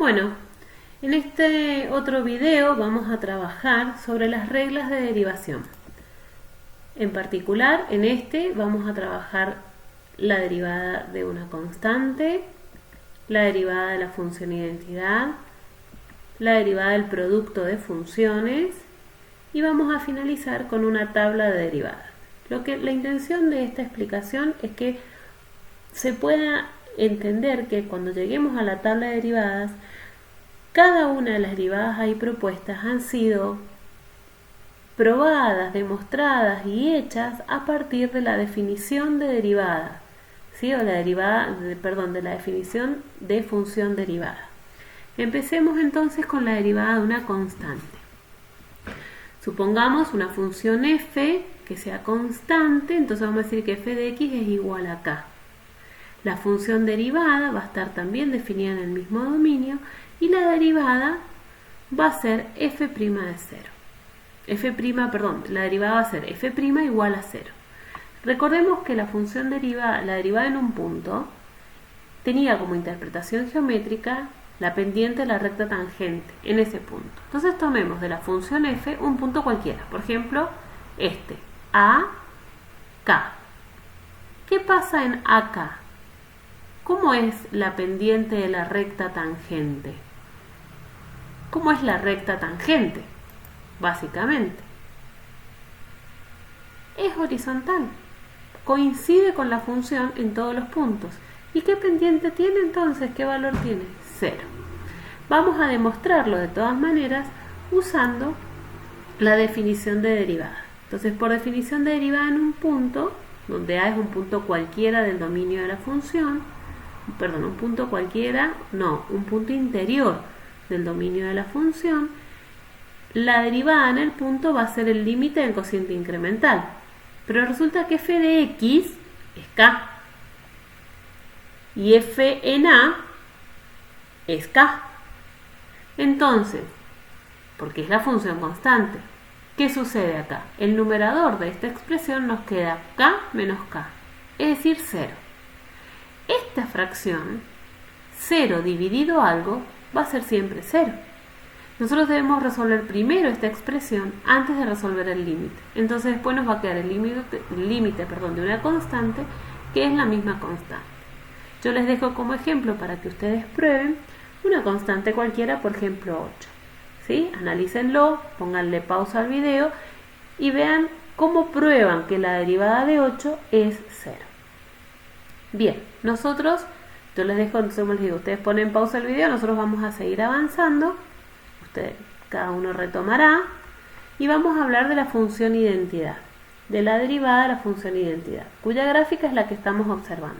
Bueno, en este otro video vamos a trabajar sobre las reglas de derivación. En particular, en este vamos a trabajar la derivada de una constante, la derivada de la función identidad, la derivada del producto de funciones y vamos a finalizar con una tabla de derivadas. La intención de esta explicación es que se pueda entender que cuando lleguemos a la tabla de derivadas, cada una de las derivadas ahí propuestas han sido probadas, demostradas y hechas a partir de la definición de derivada, ¿sí? O de la definición de función derivada. Empecemos entonces con la derivada de una constante. Supongamos una función f que sea constante, entonces vamos a decir que f de x es igual a k. La función derivada va a estar también definida en el mismo dominio y la derivada va a ser f' de 0. La derivada va a ser f' igual a 0. Recordemos que la función derivada en un punto tenía como interpretación geométrica la pendiente de la recta tangente en ese punto. Entonces tomemos de la función f un punto cualquiera, por ejemplo este, a, k. ¿Qué pasa en AK? ¿Cómo es la pendiente de la recta tangente? ¿Cómo es la recta tangente? Básicamente es horizontal, coincide con la función en todos los puntos. ¿Y qué pendiente tiene entonces? ¿Qué valor tiene? 0. Vamos a demostrarlo de todas maneras usando la definición de derivada. Entonces, por definición de derivada en un punto, donde A es un punto cualquiera del dominio de la función, un punto interior del dominio de la función, la derivada en el punto va a ser el límite del cociente incremental. Pero resulta que f de x es k y f en a es k. Entonces, porque es la función constante, ¿qué sucede acá? El numerador de esta expresión nos queda k menos k, es decir, 0. Esta fracción, 0 dividido algo, va a ser siempre 0. Nosotros debemos resolver primero esta expresión antes de resolver el límite. Entonces después nos va a quedar el límite de una constante que es la misma constante. Yo les dejo como ejemplo para que ustedes prueben una constante cualquiera, por ejemplo 8. ¿Sí? Analícenlo, pónganle pausa al video y vean cómo prueban que la derivada de 8 es 0. Bien, yo les dejo, entonces como les digo, ustedes ponen pausa el video, nosotros vamos a seguir avanzando, cada uno retomará y vamos a hablar de la función identidad, de la derivada de la función identidad, cuya gráfica es la que estamos observando.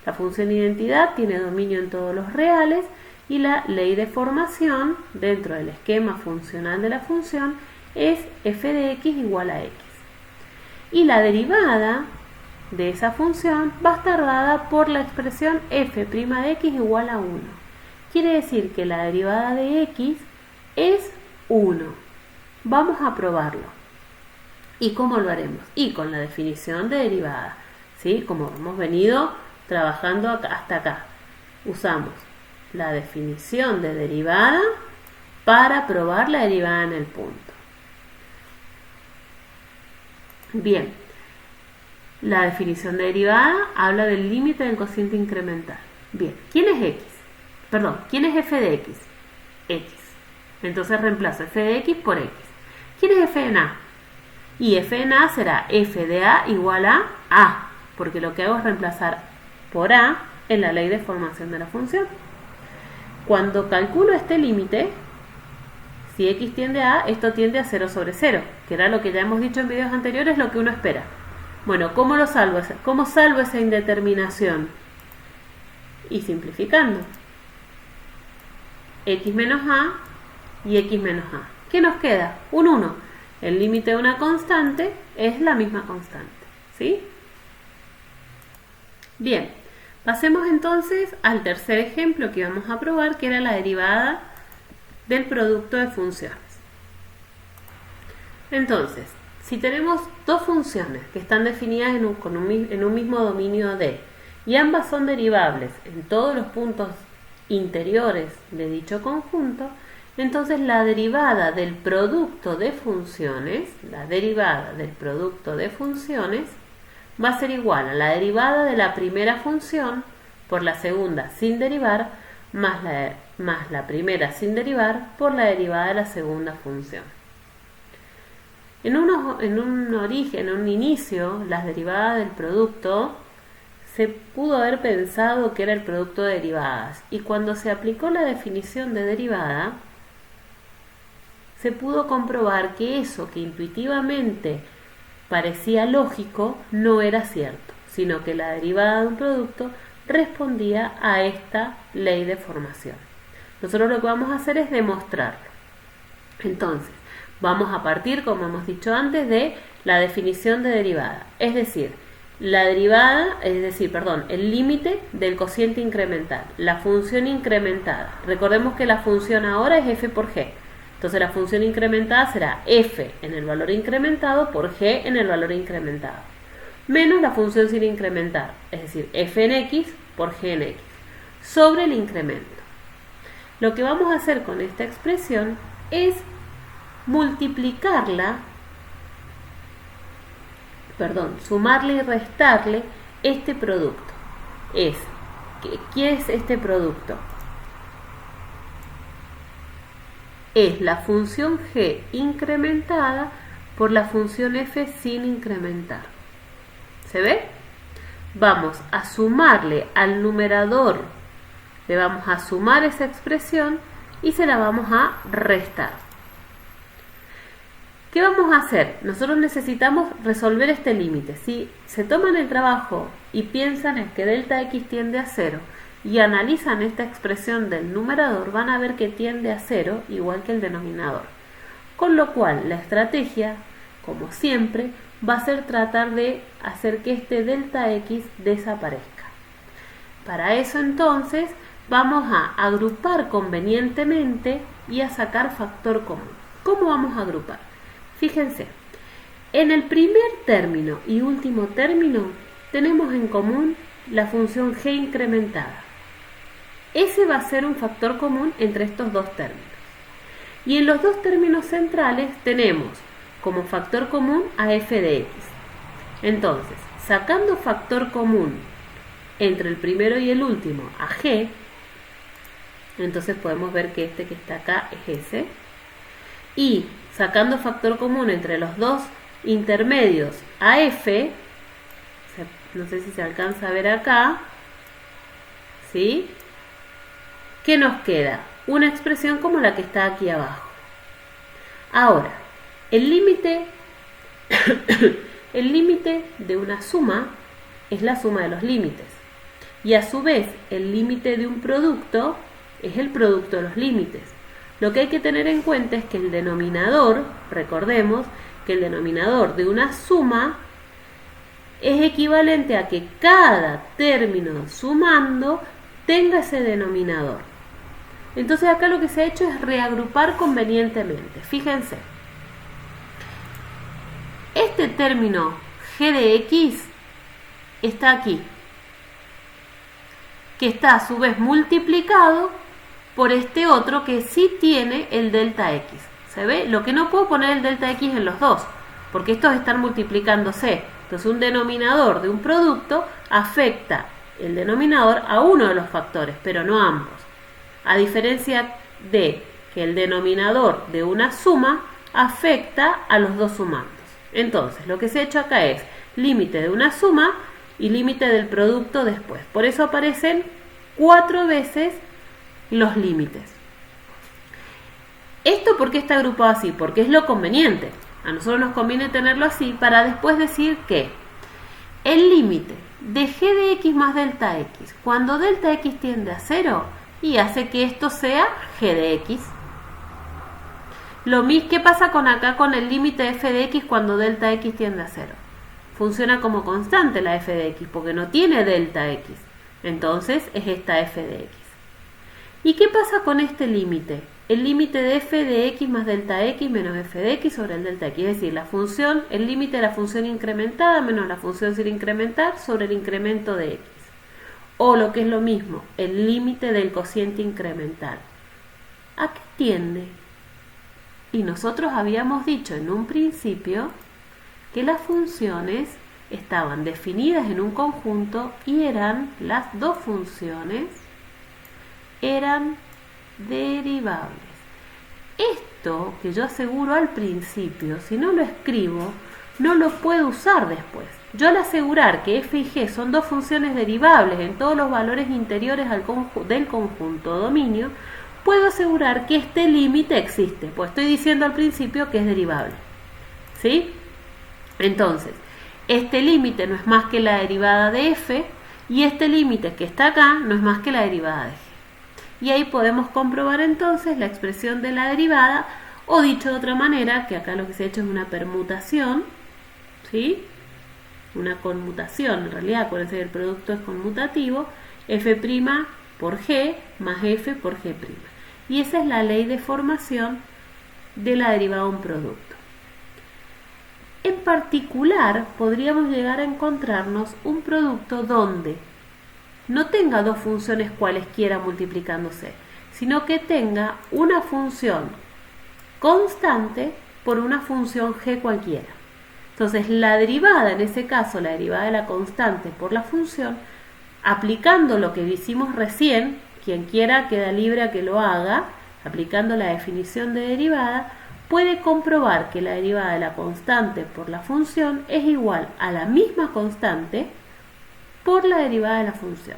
La función identidad tiene dominio en todos los reales y la ley de formación dentro del esquema funcional de la función es f de x igual a x. Y la derivada de esa función va a estar dada por la expresión f' de x igual a 1. Quiere decir que la derivada de x es 1. Vamos a probarlo. ¿Y cómo lo haremos? Y con la definición de derivada, ¿sí? Como hemos venido trabajando hasta acá. Usamos la definición de derivada para probar la derivada en el punto. Bien, la definición de derivada habla del límite del cociente incremental. Bien, ¿quién es f de x? X. Entonces reemplazo f de x por x. ¿Quién es f en a? Y f en a será f de a igual a, porque lo que hago es reemplazar por a en la ley de formación de la función. Cuando calculo este límite, si x tiende a, esto tiende a 0 sobre 0, que era lo que ya hemos dicho en videos anteriores, lo que uno espera. Bueno, ¿cómo salvo esa indeterminación? Y simplificando. X menos a y x menos a. ¿Qué nos queda? Un 1. El límite de una constante es la misma constante, ¿sí? Bien, pasemos entonces al tercer ejemplo que vamos a probar, que era la derivada del producto de funciones. Entonces, si tenemos dos funciones que están definidas en un mismo dominio D y ambas son derivables en todos los puntos interiores de dicho conjunto, entonces la derivada del producto de funciones, va a ser igual a la derivada de la primera función por la segunda sin derivar, más la primera sin derivar por la derivada de la segunda función. En un inicio, las derivadas del producto se pudo haber pensado que era el producto de derivadas, y cuando se aplicó la definición de derivada, se pudo comprobar que eso que intuitivamente parecía lógico no era cierto, sino que la derivada de un producto respondía a esta ley de formación. Nosotros lo que vamos a hacer es demostrarlo. Entonces, vamos a partir, como hemos dicho antes, de la definición de derivada, es decir, el límite del cociente incremental, la función incrementada. Recordemos que la función ahora es f por g. Entonces la función incrementada será f en el valor incrementado por g en el valor incrementado, menos la función sin incrementar, es decir, f en x por g en x, sobre el incremento. Lo que vamos a hacer con esta expresión es sumarle y restarle este producto. ¿Qué es este producto? Es la función g incrementada por la función f sin incrementar. ¿Se ve? Vamos a sumarle al numerador, le vamos a sumar esa expresión y se la vamos a restar. ¿Qué vamos a hacer? Nosotros necesitamos resolver este límite. Si se toman el trabajo y piensan en que delta x tiende a 0 y analizan esta expresión del numerador, van a ver que tiende a 0 igual que el denominador. Con lo cual, la estrategia, como siempre, va a ser tratar de hacer que este delta x desaparezca. Para eso, entonces, vamos a agrupar convenientemente y a sacar factor común. ¿Cómo vamos a agrupar? Fíjense, en el primer término y último término tenemos en común la función g incrementada. Ese va a ser un factor común entre estos dos términos. Y en los dos términos centrales tenemos como factor común a f de x. Entonces, sacando factor común entre el primero y el último a g, entonces podemos ver que este que está acá es ese. Y sacando factor común entre los dos intermedios a f, no sé si se alcanza a ver acá, ¿sí? ¿Qué nos queda? Una expresión como la que está aquí abajo. Ahora, el límite de una suma es la suma de los límites. Y a su vez, el límite de un producto es el producto de los límites. Lo que hay que tener en cuenta es que el denominador, recordemos que el denominador de una suma es equivalente a que cada término sumando tenga ese denominador. Entonces acá lo que se ha hecho es reagrupar convenientemente. Fíjense, este término g de x está aquí, que está a su vez multiplicado por este otro que sí tiene el delta x. ¿Se ve? Lo que no puedo poner el delta x en los dos, porque estos están multiplicándose. Entonces un denominador de un producto afecta el denominador a uno de los factores, pero no a ambos. A diferencia de que el denominador de una suma afecta a los dos sumandos. Entonces, lo que se ha hecho acá es límite de una suma y límite del producto después. Por eso aparecen 4 veces los límites. ¿Esto por qué está agrupado así? Porque es lo conveniente. A nosotros nos conviene tenerlo así para después decir que el límite de g de x más delta x, cuando delta x tiende a 0, y hace que esto sea g de x. Lo mismo que pasa con acá con el límite de f de x cuando delta x tiende a 0. Funciona como constante la f de x porque no tiene delta x. Entonces es esta f de x. ¿Y qué pasa con este límite? El límite de f de x más delta x menos f de x sobre el delta x. Es decir, el límite de la función incrementada menos la función sin incrementar sobre el incremento de x. o lo que es lo mismo, el límite del cociente incremental. ¿A qué tiende? Y nosotros habíamos dicho en un principio que las funciones estaban definidas en un conjunto y las dos funciones eran derivables. Esto que yo aseguro al principio, si no lo escribo, no lo puedo usar después. Yo al asegurar que f y g son dos funciones derivables en todos los valores interiores del conjunto dominio, puedo asegurar que este límite existe, pues estoy diciendo al principio que es derivable. ¿Sí? Entonces, este límite no es más que la derivada de f y este límite que está acá no es más que la derivada de g. Y ahí podemos comprobar entonces la expresión de la derivada, o dicho de otra manera, que acá lo que se ha hecho es una permutación, ¿sí? Una conmutación, en realidad, acuérdense que el producto es conmutativo, f' por g más f por g'. Y esa es la ley de formación de la derivada de un producto. En particular, podríamos llegar a encontrarnos un producto donde no tenga dos funciones cualesquiera multiplicándose, sino que tenga una función constante por una función g cualquiera. Entonces, la derivada, en ese caso, la derivada de la constante por la función, aplicando lo que hicimos recién, quien quiera queda libre a que lo haga, aplicando la definición de derivada, puede comprobar que la derivada de la constante por la función es igual a la misma constante por la derivada de la función.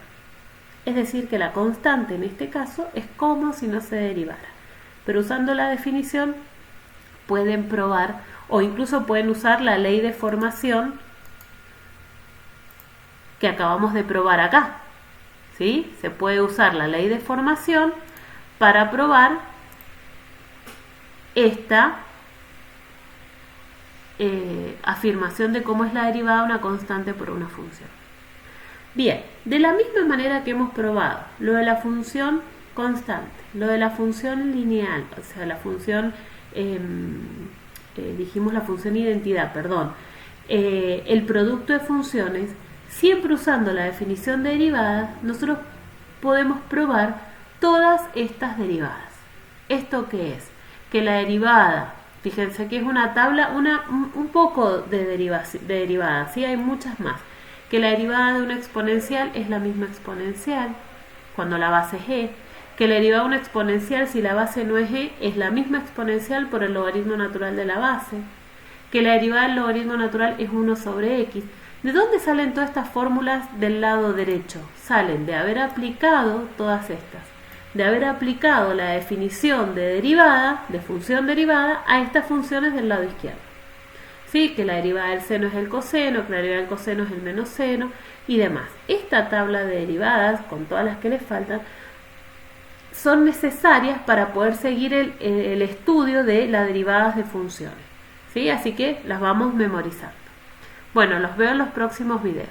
Es decir, que la constante en este caso es como si no se derivara. Pero usando la definición pueden probar, o incluso pueden usar la ley de formación que acabamos de probar acá. ¿Sí? Se puede usar la ley de formación para probar esta afirmación de cómo es la derivada de una constante por una función. Bien, de la misma manera que hemos probado lo de la función constante, lo de la función lineal, o sea, la función, dijimos la función identidad, perdón, el producto de funciones, siempre usando la definición de derivadas, nosotros podemos probar todas estas derivadas. ¿Esto qué es? Que la derivada, fíjense que es una tabla, un poco de derivadas, ¿sí? Hay muchas más. Que la derivada de una exponencial es la misma exponencial cuando la base es e, que la derivada de una exponencial si la base no es e es la misma exponencial por el logaritmo natural de la base, que la derivada del logaritmo natural es 1 sobre x. ¿De dónde salen todas estas fórmulas del lado derecho? Salen de haber aplicado todas estas, de haber aplicado la definición de derivada, de función derivada, a estas funciones del lado izquierdo. ¿Sí? Que la derivada del seno es el coseno, que la derivada del coseno es el menos seno y demás. Esta tabla de derivadas, con todas las que les faltan, son necesarias para poder seguir el estudio de las derivadas de funciones. ¿Sí? Así que las vamos memorizando. Bueno, los veo en los próximos videos.